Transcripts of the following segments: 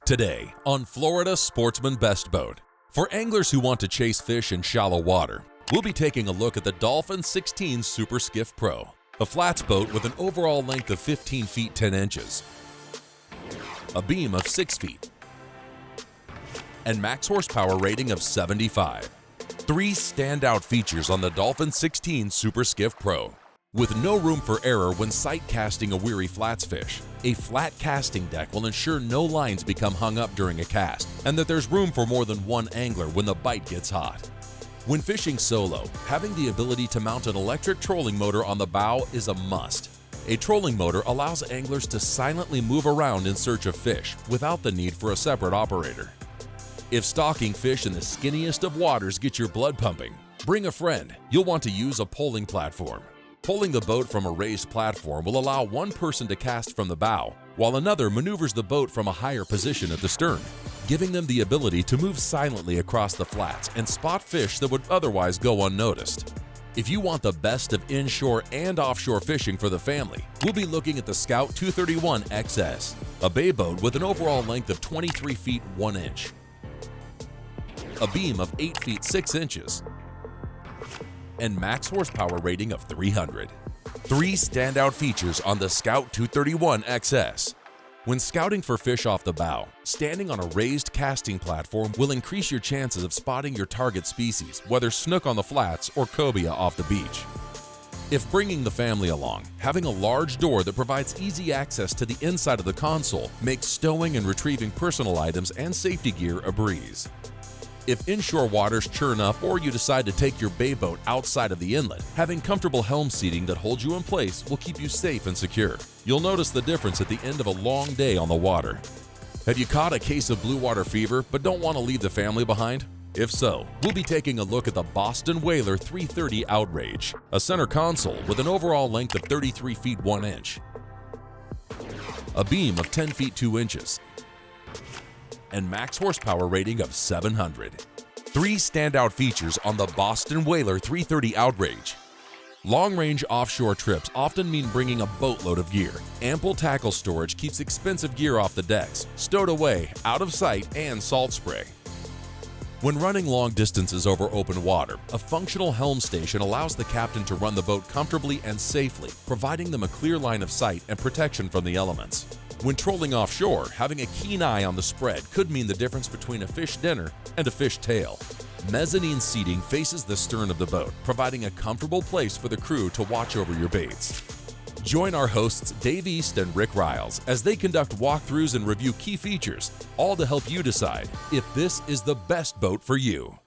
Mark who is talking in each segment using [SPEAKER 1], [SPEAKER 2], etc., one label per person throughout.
[SPEAKER 1] Today on Florida Sportsman Best Boat. For anglers who want to chase fish in shallow water, we'll be taking a look at the Dolphin 16 Super Skiff Pro, a flats boat with an overall length of 15 feet 10 inches, a beam of 6 feet, and max horsepower rating of 75. Three standout features on the Dolphin 16 Super Skiff Pro. With no room for error when sight casting a weary flats fish, a flat casting deck will ensure no lines become hung up during a cast, and that there's room for more than one angler when the bite gets hot. When fishing solo, having the ability to mount an electric trolling motor on the bow is a must. A trolling motor allows anglers to silently move around in search of fish without the need for a separate operator. If stalking fish in the skinniest of waters gets your blood pumping, bring a friend. You'll want to use a poling platform. Pulling the boat from a raised platform will allow one person to cast from the bow, while another maneuvers the boat from a higher position at the stern, giving them the ability to move silently across the flats and spot fish that would otherwise go unnoticed. If you want the best of inshore and offshore fishing for the family, we'll be looking at the Scout 231 XS, a bay boat with an overall length of 23 feet 1 inch, a beam of 8 feet 6 inches, and max horsepower rating of 300. Three standout features on the Scout 231 XS. When scouting for fish off the bow, standing on a raised casting platform will increase your chances of spotting your target species, whether snook on the flats or cobia off the beach. If bringing the family along, having a large door that provides easy access to the inside of the console makes stowing and retrieving personal items and safety gear a breeze. If inshore waters churn up or you decide to take your bay boat outside of the inlet, having comfortable helm seating that holds you in place will keep you safe and secure. You'll notice the difference at the end of a long day on the water. Have you caught a case of blue water fever but don't want to leave the family behind? If so, we'll be taking a look at the Boston Whaler 330 Outrage, a center console with an overall length of 33 feet 1 inch, a beam of 10 feet 2 inches, and max horsepower rating of 700. Three standout features on the Boston Whaler 330 Outrage. Long-range offshore trips often mean bringing a boatload of gear. Ample tackle storage keeps expensive gear off the decks, stowed away, out of sight, and salt spray. When running long distances over open water, a functional helm station allows the captain to run the boat comfortably and safely, providing them a clear line of sight and protection from the elements. When trolling offshore, having a keen eye on the spread could mean the difference between a fish dinner and a fish tail. Mezzanine seating faces the stern of the boat, providing a comfortable place for the crew to watch over your baits. Join our hosts Dave East and Rick Riles as they conduct walkthroughs and review key features, all to help you decide if this is the best boat for you.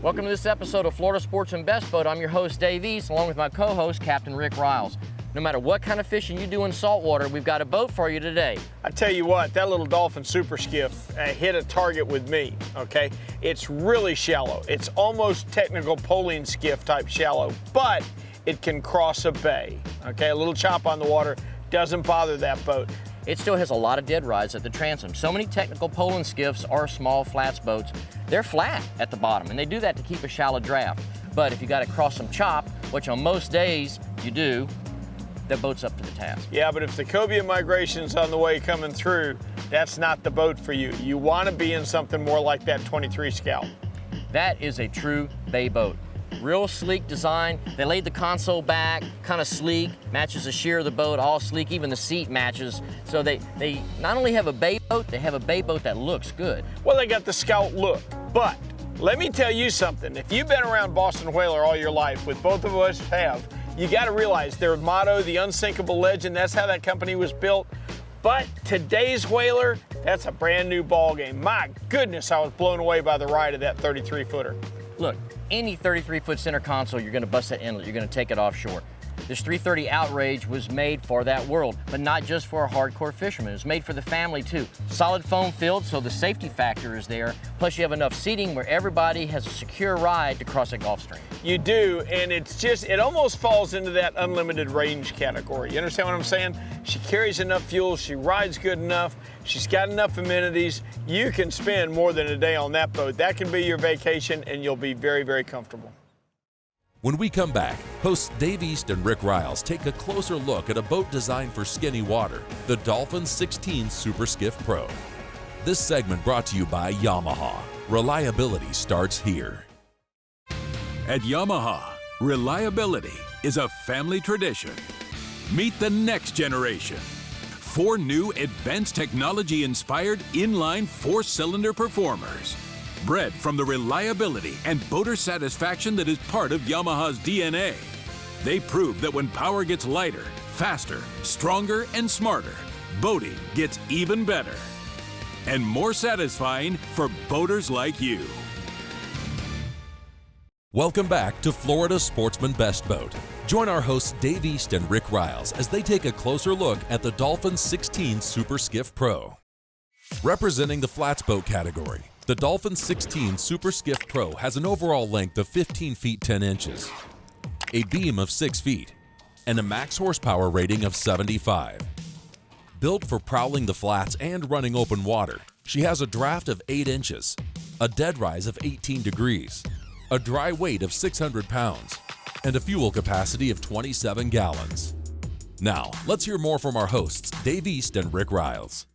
[SPEAKER 2] Welcome to this episode of Florida Sportsman Best Boat. I'm your host Dave East, along with my co-host Captain Rick Riles. No matter what kind of fishing you do in saltwater, we've got a boat for you today.
[SPEAKER 3] I tell you what, that little Dolphin Super Skiff hit a target with me, okay? It's really shallow. It's almost technical poling skiff type shallow, but it can cross a bay, okay? A little chop on the water doesn't bother that boat.
[SPEAKER 2] It still has a lot of dead rides at the transom. So many technical poling skiffs are small flats boats. They're flat at the bottom, and they do that to keep a shallow draft. But if you got to cross some chop, which on most days you do, that boat's up to the task.
[SPEAKER 3] Yeah, but if the cobia migration's on the way coming through, that's not the boat for you. You want to be in something more like that 23 Scout.
[SPEAKER 2] That is a true bay boat. Real sleek design. They laid the console back, kind of sleek, matches the sheer of the boat, all sleek, even the seat matches. So they not only have a bay boat, they have a bay boat that looks good.
[SPEAKER 3] Well, they got the Scout look, but let me tell you something. If you've been around Boston Whaler all your life, with both of us have, you got to realize their motto, the unsinkable legend, that's how that company was built. But today's Whaler, that's a brand new ball game. My goodness, I was blown away by the ride of that 33-footer.
[SPEAKER 2] Look, any 33-foot center console, you're going to bust that inlet, you're going to take it offshore. This 330 Outrage was made for that world, but not just for a hardcore fisherman. It's made for the family too. Solid foam filled, so the safety factor is there. Plus you have enough seating where everybody has a secure ride to cross a Gulf Stream.
[SPEAKER 3] You do, and it almost falls into that unlimited range category. You understand what I'm saying? She carries enough fuel, she rides good enough, she's got enough amenities. You can spend more than a day on that boat. That can be your vacation, and you'll be very, very comfortable.
[SPEAKER 1] When we come back, hosts Dave East and Rick Riles take a closer look at a boat designed for skinny water, the Dolphin 16 Super Skiff Pro. This segment brought to you by Yamaha. Reliability starts here.
[SPEAKER 4] At Yamaha, reliability is a family tradition. Meet the next generation. 4 new advanced technology-inspired inline 4-cylinder performers. Bred from the reliability and boater satisfaction that is part of Yamaha's DNA. They prove that when power gets lighter, faster, stronger, and smarter, boating gets even better. And more satisfying for boaters like you.
[SPEAKER 1] Welcome back to Florida's Sportsman Best Boat. Join our hosts Dave East and Rick Riles as they take a closer look at the Dolphin 16 Super Skiff Pro. Representing the flats boat category, the Dolphin 16 Super Skiff Pro has an overall length of 15 feet 10 inches, a beam of 6 feet, and a max horsepower rating of 75. Built for prowling the flats and running open water, she has a draft of 8 inches, a dead rise of 18 degrees, a dry weight of 600 pounds, and a fuel capacity of 27 gallons. Now, let's hear more from our hosts, Dave East and Rick Riles.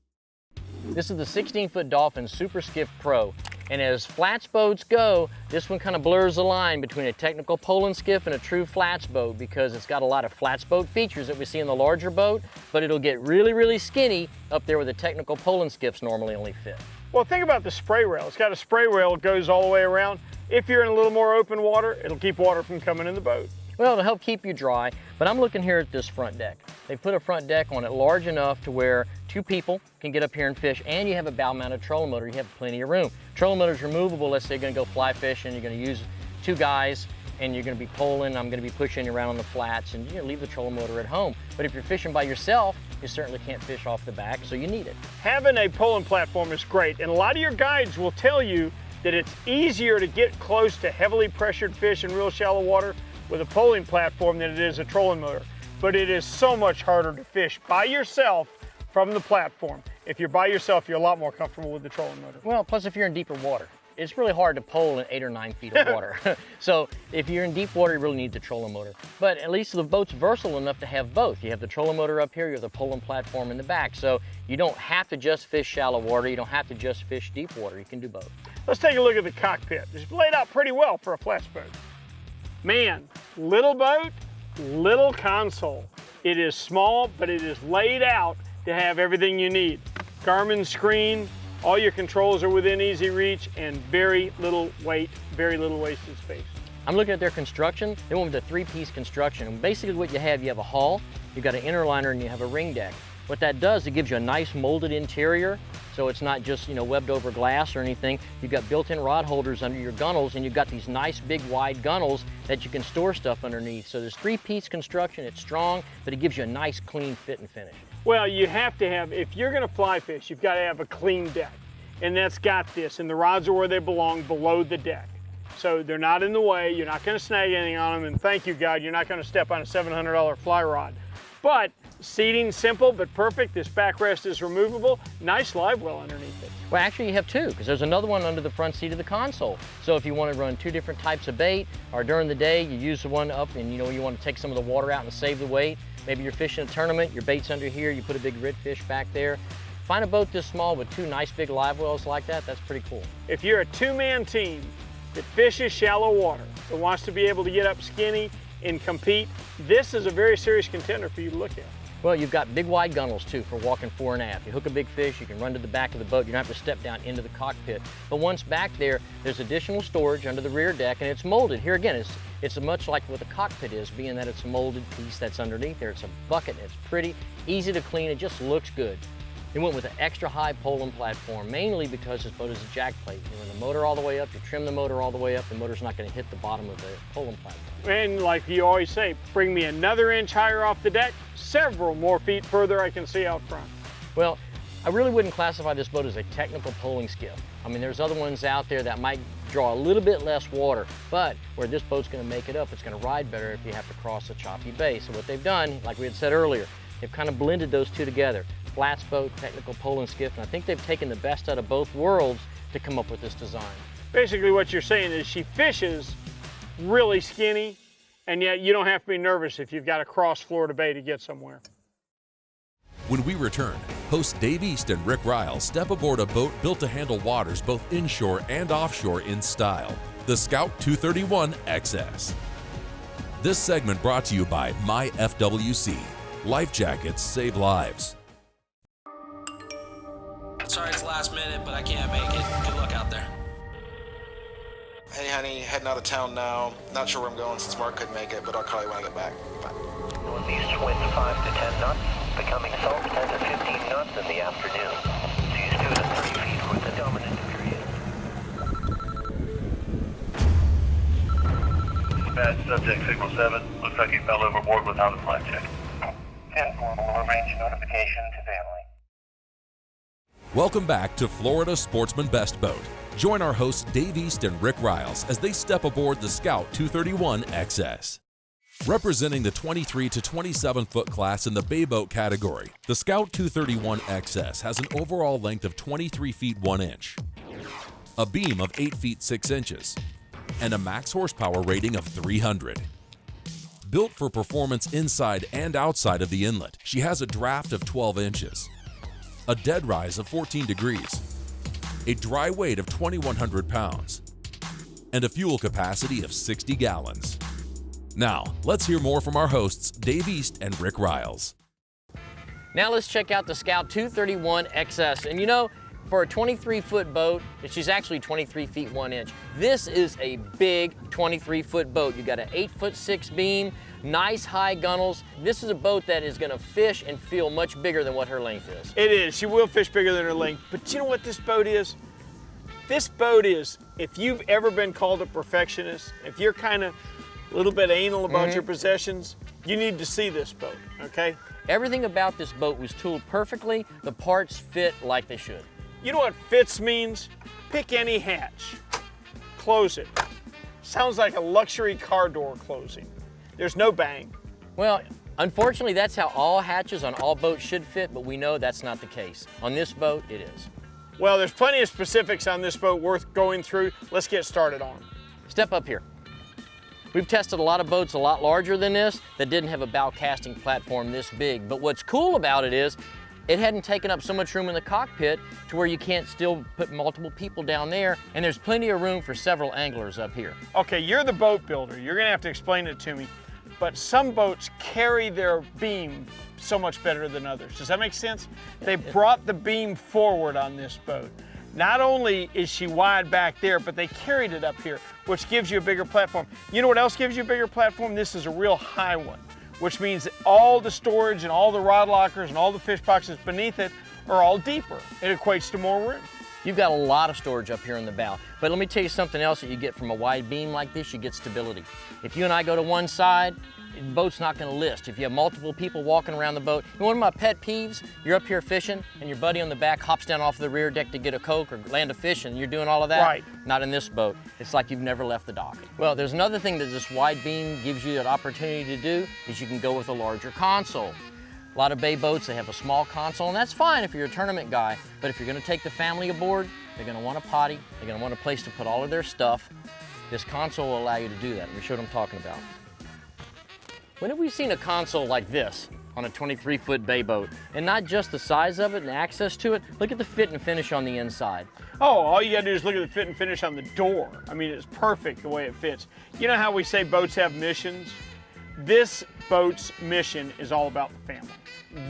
[SPEAKER 2] This is the 16-foot Dolphin Super Skiff Pro. And as flats boats go, this one kind of blurs the line between a technical poling skiff and a true flats boat because it's got a lot of flats boat features that we see in the larger boat, but it'll get really, really skinny up there where the technical poling skiffs normally only fit.
[SPEAKER 3] Well, think about the spray rail. It's got a spray rail that goes all the way around. If you're in a little more open water, it'll keep water from coming in the boat.
[SPEAKER 2] Well, it'll help keep you dry, but I'm looking here at this front deck. They put a front deck on it large enough to where 2 people can get up here and fish, and you have a bow-mounted trolling motor. You have plenty of room. Trolling motor is removable. Let's say you're gonna go fly fishing, you're gonna use 2 guys, and you're gonna be poling, I'm gonna be pushing you around on the flats, and you're gonna leave the trolling motor at home. But if you're fishing by yourself, you certainly can't fish off the back, so you need it.
[SPEAKER 3] Having a poling platform is great, and a lot of your guides will tell you that it's easier to get close to heavily pressured fish in real shallow water with a poling platform than it is a trolling motor. But it is so much harder to fish by yourself from the platform. If you're by yourself, you're a lot more comfortable with the trolling motor.
[SPEAKER 2] Well, plus if you're in deeper water, it's really hard to pole in 8 or 9 feet of water. So if you're in deep water, you really need the trolling motor. But at least the boat's versatile enough to have both. You have the trolling motor up here, you have the poling platform in the back. So you don't have to just fish shallow water, you don't have to just fish deep water, you can do both.
[SPEAKER 3] Let's take a look at the cockpit. It's laid out pretty well for a flats boat. Man, little boat, little console. It is small, but it is laid out to have everything you need. Garmin screen, all your controls are within easy reach, and very little weight, very little wasted space.
[SPEAKER 2] I'm looking at their construction. They went with a 3-piece construction. And basically what you have a hull, you've got an inner liner, and you have a ring deck. What that does, it gives you a nice molded interior, so it's not just, webbed over glass or anything. You've got built-in rod holders under your gunnels, and you've got these nice big wide gunnels that you can store stuff underneath. So there's 3-piece construction, it's strong, but it gives you a nice clean fit and finish.
[SPEAKER 3] Well, you have to have, if you're gonna fly fish, you've gotta have a clean deck. And that's got this, and the rods are where they belong, below the deck. So they're not in the way, you're not gonna snag anything on them, and thank you God, you're not gonna step on a $700 fly rod. But seating simple but perfect, this backrest is removable, nice live well underneath it.
[SPEAKER 2] Well, actually you have 2, because there's another one under the front seat of the console. So if you want to run 2 different types of bait, or during the day you use the one up and you want to take some of the water out and save the weight, maybe you're fishing a tournament, your bait's under here, you put a big redfish back there. Find a boat this small with 2 nice big live wells like that, that's pretty cool.
[SPEAKER 3] If you're a 2-man team that fishes shallow water, that wants to be able to get up skinny and compete, this is a very serious contender for you to look at.
[SPEAKER 2] Well, you've got big wide gunnels too for walking 4 and aft. You hook a big fish, you can run to the back of the boat, you don't have to step down into the cockpit. But once back there, there's additional storage under the rear deck, and it's molded. Here again, it's much like what the cockpit is, being that it's a molded piece that's underneath there. It's a bucket, and it's pretty, easy to clean, it just looks good. They went with an extra high poling platform, mainly because this boat is a jack plate. You run the motor all the way up, you trim the motor all the way up, the motor's not going to hit the bottom of the poling platform.
[SPEAKER 3] And like you always say, bring me another inch higher off the deck, several more feet further I can see out front.
[SPEAKER 2] Well, I really wouldn't classify this boat as a technical poling skiff. I mean, there's other ones out there that might draw a little bit less water, but where this boat's going to make it up, it's going to ride better if you have to cross a choppy bay. So what they've done, like we had said earlier, they've kind of blended those 2 together. Flats boat, technical poling skiff, and I think they've taken the best out of both worlds to come up with this design.
[SPEAKER 3] Basically what you're saying is she fishes really skinny, and yet you don't have to be nervous if you've got to cross Florida Bay to get somewhere.
[SPEAKER 1] When we return, hosts Dave East and Rick Riles step aboard a boat built to handle waters both inshore and offshore in style, the Scout 231 XS. This segment brought to you by MyFWC. Life jackets save lives.
[SPEAKER 5] Sorry it's last minute, but I can't make it. Good luck out there.
[SPEAKER 6] Hey honey, heading out of town now. Not sure where I'm going since Mark couldn't make it, but I'll call you when I get back. Bye.
[SPEAKER 7] Northeast winds 5 to 10 knots, becoming salt 10 to 15 knots in the afternoon. Seas 2 to 3 feet with the dominant period.
[SPEAKER 8] Dispatch, subject signal 7. Looks like he fell overboard without a flight check.
[SPEAKER 7] 10-4 will arrange notification to family.
[SPEAKER 1] Welcome back to Florida Sportsman Best Boat. Join our hosts Dave East and Rick Riles as they step aboard the Scout 231 XS. Representing the 23 to 27 foot class in the bay boat category, the Scout 231 XS has an overall length of 23 feet 1 inch, a beam of 8 feet 6 inches, and a max horsepower rating of 300. Built for performance inside and outside of the inlet, she has a draft of 12 inches, a dead rise of 14 degrees, a dry weight of 2,100 pounds, and a fuel capacity of 60 gallons. Now, let's hear more from our hosts, Dave East and Rick Riles.
[SPEAKER 2] Now let's check out the Scout 231 XS. And you know, for a 23-foot boat, she's actually 23 feet 1 inch. This is a big 23-foot boat. You got an 8'6" beam, nice high gunnels. This is a boat that is gonna fish and feel much bigger than what her length is.
[SPEAKER 3] It is. She will fish bigger than her length. But you know what this boat is? This boat is, if you've ever been called a perfectionist, if you're kind of a little bit anal about your possessions, you need to see this boat, okay?
[SPEAKER 2] Everything about this boat was tooled perfectly. The parts fit like they should.
[SPEAKER 3] You know what fits means? Pick any hatch, close it. Sounds like a luxury car door closing. There's no bang.
[SPEAKER 2] Well, unfortunately, that's how all hatches on all boats should fit, but we know that's not the case. On this boat, it is.
[SPEAKER 3] Well, there's plenty of specifics on this boat worth going through. Let's get started on them.
[SPEAKER 2] Step up here. We've tested a lot of boats a lot larger than this that didn't have a bow casting platform this big, but what's cool about it is it hadn't taken up so much room in the cockpit to where you can't still put multiple people down there, and there's plenty of room for several anglers up here.
[SPEAKER 3] Okay, you're the boat builder. You're gonna have to explain it to me. But some boats carry their beam so much better than others. Does that make sense? They brought the beam forward on this boat. Not only is she wide back there, but they carried it up here, which gives you a bigger platform. You know what else gives you a bigger platform? This is a real high one, which means that all the storage and all the rod lockers and all the fish boxes beneath it are all deeper. It equates to more room.
[SPEAKER 2] You've got a lot of storage up here in the bow, but let me tell you something else that you get from a wide beam like this, you get stability. If you and I go to one side, the boat's not gonna list. If you have multiple people walking around the boat, and one of my pet peeves, you're up here fishing and your buddy on the back hops down off the rear deck to get a Coke or land a fish and you're doing all of that.
[SPEAKER 3] Right.
[SPEAKER 2] Not in this boat. It's like you've never left the dock. Well, there's another thing that this wide beam gives you an opportunity to do, is you can go with a larger console. A lot of bay boats, they have a small console, and that's fine if you're a tournament guy, but if you're gonna take the family aboard, they're gonna want a potty, they're gonna want a place to put all of their stuff. This console will allow you to do that. Let me show what I'm talking about. When have we seen a console like this on a 23-foot bay boat? And not just the size of it and access to it, look at the fit and finish on the inside.
[SPEAKER 3] Oh, all you gotta do is look at the fit and finish on the door. I mean, it's perfect the way it fits. You know how we say boats have missions? This boat's mission is all about the family.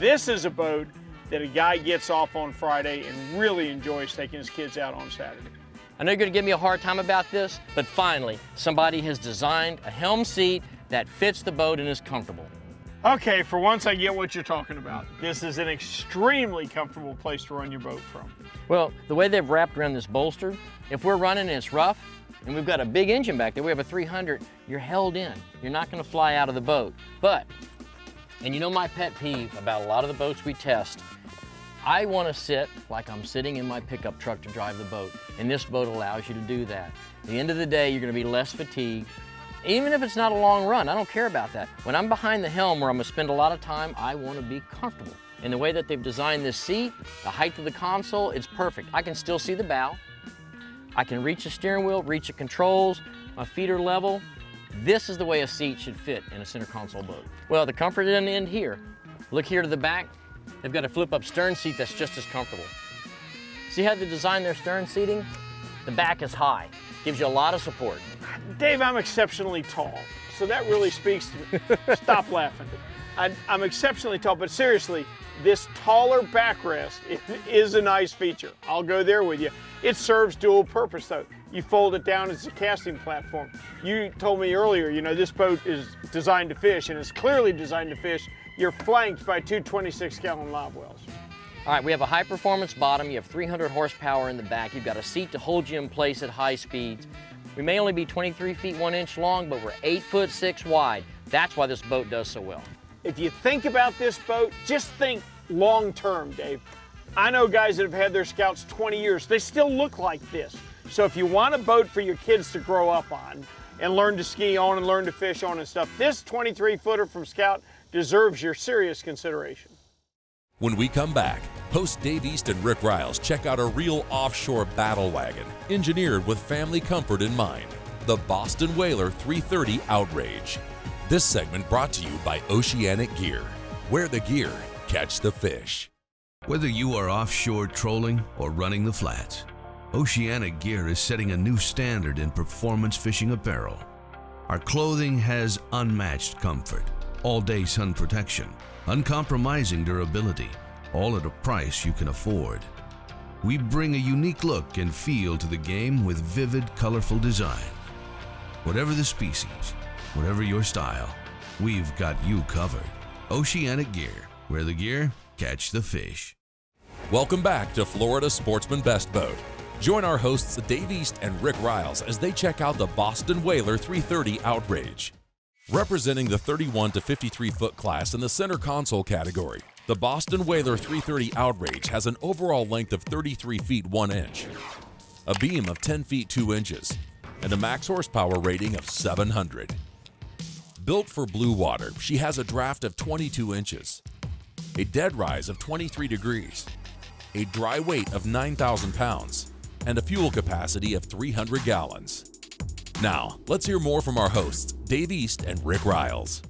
[SPEAKER 3] This is a boat that a guy gets off on Friday and really enjoys taking his kids out on Saturday.
[SPEAKER 2] I know you're gonna give me a hard time about this, but finally, somebody has designed a helm seat that fits the boat and is comfortable.
[SPEAKER 3] Okay, for once I get what you're talking about. This is an extremely comfortable place to run your boat from.
[SPEAKER 2] Well, the way they've wrapped around this bolster, if we're running and it's rough, and we've got a big engine back there, we have a 300, you're held in. You're not gonna fly out of the boat. But, and you know my pet peeve about a lot of the boats we test, I wanna sit like I'm sitting in my pickup truck to drive the boat, and this boat allows you to do that. At the end of the day, you're gonna be less fatigued. Even if it's not a long run, I don't care about that. When I'm behind the helm where I'm gonna spend a lot of time, I wanna be comfortable. And the way that they've designed this seat, the height of the console, it's perfect. I can still see the bow. I can reach the steering wheel, reach the controls, my feet are level. This is the way a seat should fit in a center console boat. Well, the comfort doesn't end here. Look here to the back. They've got a flip-up stern seat that's just as comfortable. See how they designed their stern seating? The back is high, gives you a lot of support.
[SPEAKER 3] Dave, I'm exceptionally tall, so that really speaks to me. Stop laughing. I'm exceptionally tall, but seriously, this taller backrest is a nice feature. I'll go there with you. It serves dual purpose though. You fold it down as a casting platform. You told me earlier, you know, this boat is designed to fish, and it's clearly designed to fish. You're flanked by two 26-gallon live wells.
[SPEAKER 2] All right, we have a high-performance bottom. You have 300 horsepower in the back. You've got a seat to hold you in place at high speeds. We may only be 23 feet 1 inch long, but we're 8'6" wide. That's why this boat does so well.
[SPEAKER 3] If you think about this boat, just think long-term, Dave. I know guys that have had their Scouts 20 years. They still look like this. So if you want a boat for your kids to grow up on and learn to ski on and learn to fish on and stuff, this 23-footer from Scout deserves your serious consideration.
[SPEAKER 1] When we come back, host Dave East and Rick Riles check out a real offshore battle wagon, engineered with family comfort in mind, the Boston Whaler 330 Outrage. This segment brought to you by Oceanic Gear. Wear the gear, catch the fish.
[SPEAKER 9] Whether you are offshore trolling or running the flats, Oceanic Gear is setting a new standard in performance fishing apparel. Our clothing has unmatched comfort, all-day sun protection, uncompromising durability, all at a price you can afford. We bring a unique look and feel to the game with vivid, colorful design. Whatever the species, whatever your style, we've got you covered. Oceanic Gear, wear the gear, catch the fish.
[SPEAKER 1] Welcome back to Florida Sportsman Best Boat. Join our hosts Dave East and Rick Riles as they check out the Boston Whaler 330 Outrage. Representing the 31 to 53 foot class in the center console category, the Boston Whaler 330 Outrage has an overall length of 33 feet 1 inch, a beam of 10 feet 2 inches, and a max horsepower rating of 700. Built for blue water, she has a draft of 22 inches, a dead rise of 23 degrees, a dry weight of 9,000 pounds, and a fuel capacity of 300 gallons. Now, let's hear more from our hosts, Dave East and Rick Riles.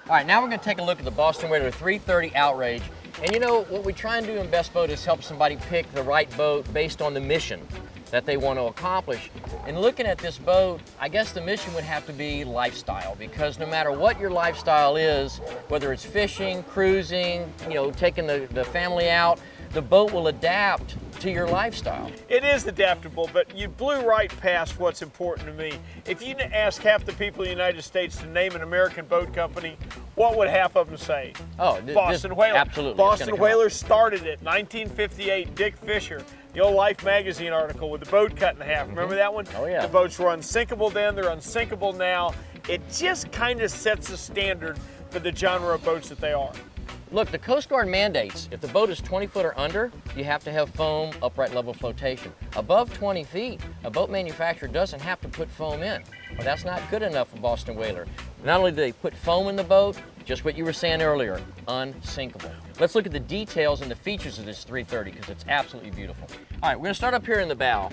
[SPEAKER 2] All right, now we're going to take a look at the Boston Whaler 330 Outrage. And you know, what we try and do in Best Boat is help somebody pick the right boat based on the mission that they want to accomplish. And looking at this boat, I guess the mission would have to be lifestyle, because no matter what your lifestyle is, whether it's fishing, cruising, you know, taking the family out, the boat will adapt to your lifestyle.
[SPEAKER 3] It is adaptable, but you blew right past what's important to me. If you ask half the people in the United States to name an American boat company, what would half of them say?
[SPEAKER 2] Oh,
[SPEAKER 3] Boston Whaler.
[SPEAKER 2] Absolutely.
[SPEAKER 3] Boston Whaler started it, 1958, Dick Fisher, the old Life magazine article with the boat cut in half. Remember that one?
[SPEAKER 2] Oh yeah.
[SPEAKER 3] The boats were unsinkable then, they're unsinkable now. It just kind of sets a standard for the genre of boats that they are.
[SPEAKER 2] Look, the Coast Guard mandates, if the boat is 20 foot or under, you have to have foam, upright level flotation. Above 20 feet, a boat manufacturer doesn't have to put foam in. Well, that's not good enough for Boston Whaler. Not only do they put foam in the boat, just what you were saying earlier, unsinkable. Let's look at the details and the features of this 330, because it's absolutely beautiful. All right, we're gonna start up here in the bow.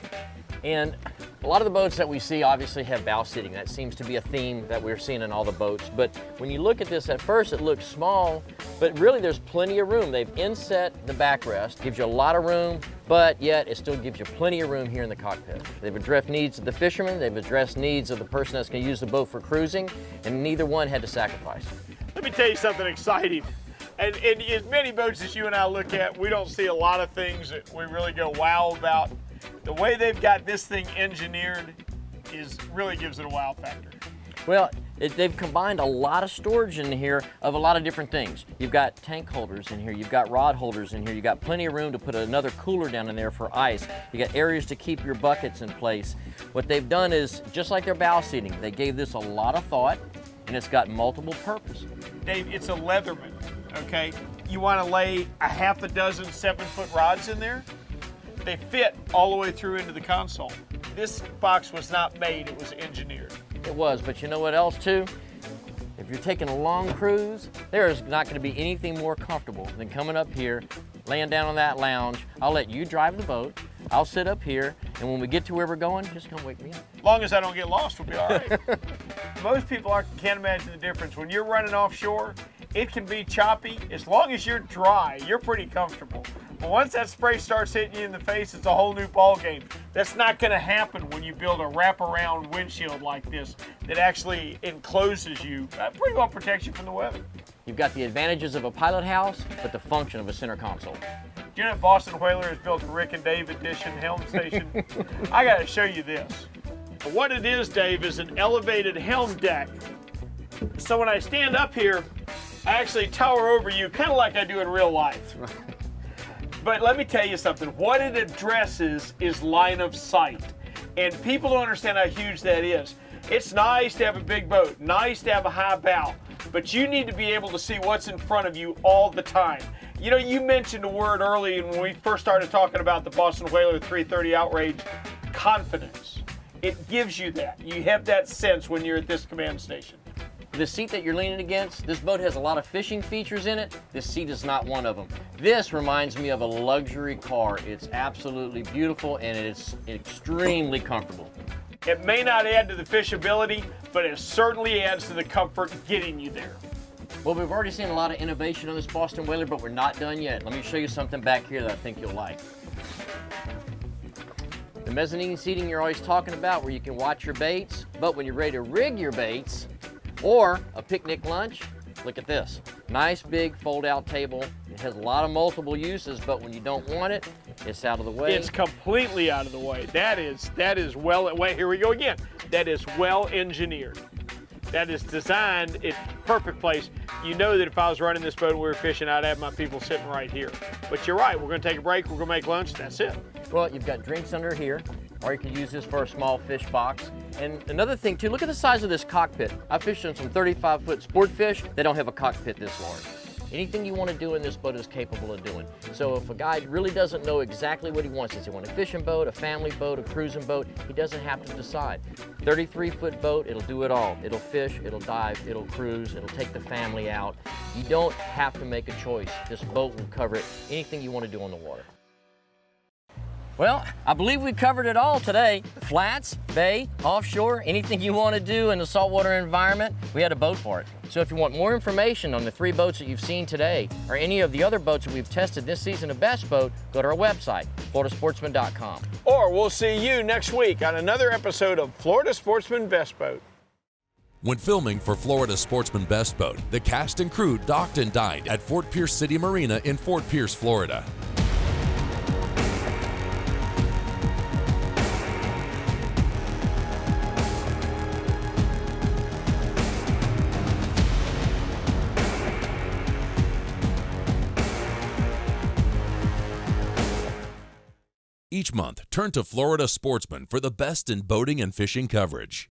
[SPEAKER 2] And a lot of the boats that we see obviously have bow seating. That seems to be a theme that we're seeing in all the boats. But when you look at this at first, it looks small, but really there's plenty of room. They've inset the backrest, gives you a lot of room, but yet it still gives you plenty of room here in the cockpit. They've addressed needs of the fishermen, they've addressed needs of the person that's gonna use the boat for cruising, and neither one had to sacrifice.
[SPEAKER 3] Let me tell you something exciting. And as many boats as you and I look at, we don't see a lot of things that we really go wow about. The way they've got this thing engineered really gives it a wow factor.
[SPEAKER 2] Well, they've combined a lot of storage in here of a lot of different things. You've got tank holders in here, you've got rod holders in here, you've got plenty of room to put another cooler down in there for ice. You got areas to keep your buckets in place. What they've done is, just like their bow seating, they gave this a lot of thought, and it's got multiple purpose.
[SPEAKER 3] Dave, it's a Leatherman, okay? You want to lay a half a dozen 7-foot rods in there? They fit all the way through into the console. This box was not made, it was engineered.
[SPEAKER 2] It was, but you know what else too? If you're taking a long cruise, there is not going to be anything more comfortable than coming up here, laying down on that lounge. I'll let you drive the boat, I'll sit up here, and when we get to where we're going, just come wake me up.
[SPEAKER 3] As long as I don't get lost, we'll be all right. Most people can't imagine the difference. When you're running offshore it can be choppy. As long as you're dry, you're pretty comfortable. But once that spray starts hitting you in the face, it's a whole new ball game. That's not going to happen when you build a wraparound windshield like this that actually encloses you, pretty well protects you from the weather.
[SPEAKER 2] You've got the advantages of a pilot house, but the function of a center console.
[SPEAKER 3] Do you know Boston Whaler has built a Rick and Dave edition helm station? I got to show you this. What it is, Dave, is an elevated helm deck. So when I stand up here, I actually tower over you, kind of like I do in real life. But let me tell you something. What it addresses is line of sight. And people don't understand how huge that is. It's nice to have a big boat, nice to have a high bow, but you need to be able to see what's in front of you all the time. You know, you mentioned a word early when we first started talking about the Boston Whaler 330 Outrage, confidence. It gives you that. You have that sense when you're at this command station.
[SPEAKER 2] The seat that you're leaning against, this boat has a lot of fishing features in it. This seat is not one of them. This reminds me of a luxury car. It's absolutely beautiful and it's extremely comfortable.
[SPEAKER 3] It may not add to the fishability, but it certainly adds to the comfort getting you there.
[SPEAKER 2] Well, we've already seen a lot of innovation on this Boston Whaler, but we're not done yet. Let me show you something back here that I think you'll like. The mezzanine seating you're always talking about where you can watch your baits, but when you're ready to rig your baits, or a picnic lunch, look at this. Nice big fold-out table. It has a lot of multiple uses, but when you don't want it, it's out of the way.
[SPEAKER 3] It's completely out of the way. That is well, wait, here we go again. That is well engineered. That is designed in perfect place. You know that if I was running this boat and we were fishing, I'd have my people sitting right here. But you're right, we're gonna take a break, we're gonna make lunch, that's it.
[SPEAKER 2] Well, you've got drinks under here, or you can use this for a small fish box. And another thing too, look at the size of this cockpit. I fished on some 35-foot sport fish. They don't have a cockpit this large. Anything you want to do in this boat is capable of doing. So if a guy really doesn't know exactly what he wants, does he want a fishing boat, a family boat, a cruising boat, he doesn't have to decide. 33-foot boat, it'll do it all. It'll fish, it'll dive, it'll cruise, it'll take the family out. You don't have to make a choice. This boat will cover anything you want to do on the water. Well, I believe we covered it all today. Flats, bay, offshore, anything you want to do in the saltwater environment, we had a boat for it. So if you want more information on the 3 boats that you've seen today, or any of the other boats that we've tested this season of Best Boat, go to our website, floridasportsman.com.
[SPEAKER 3] Or we'll see you next week on another episode of Florida Sportsman Best Boat.
[SPEAKER 1] When filming for Florida Sportsman Best Boat, the cast and crew docked and dined at Fort Pierce City Marina in Fort Pierce, Florida. Each month, turn to Florida Sportsman for the best in boating and fishing coverage.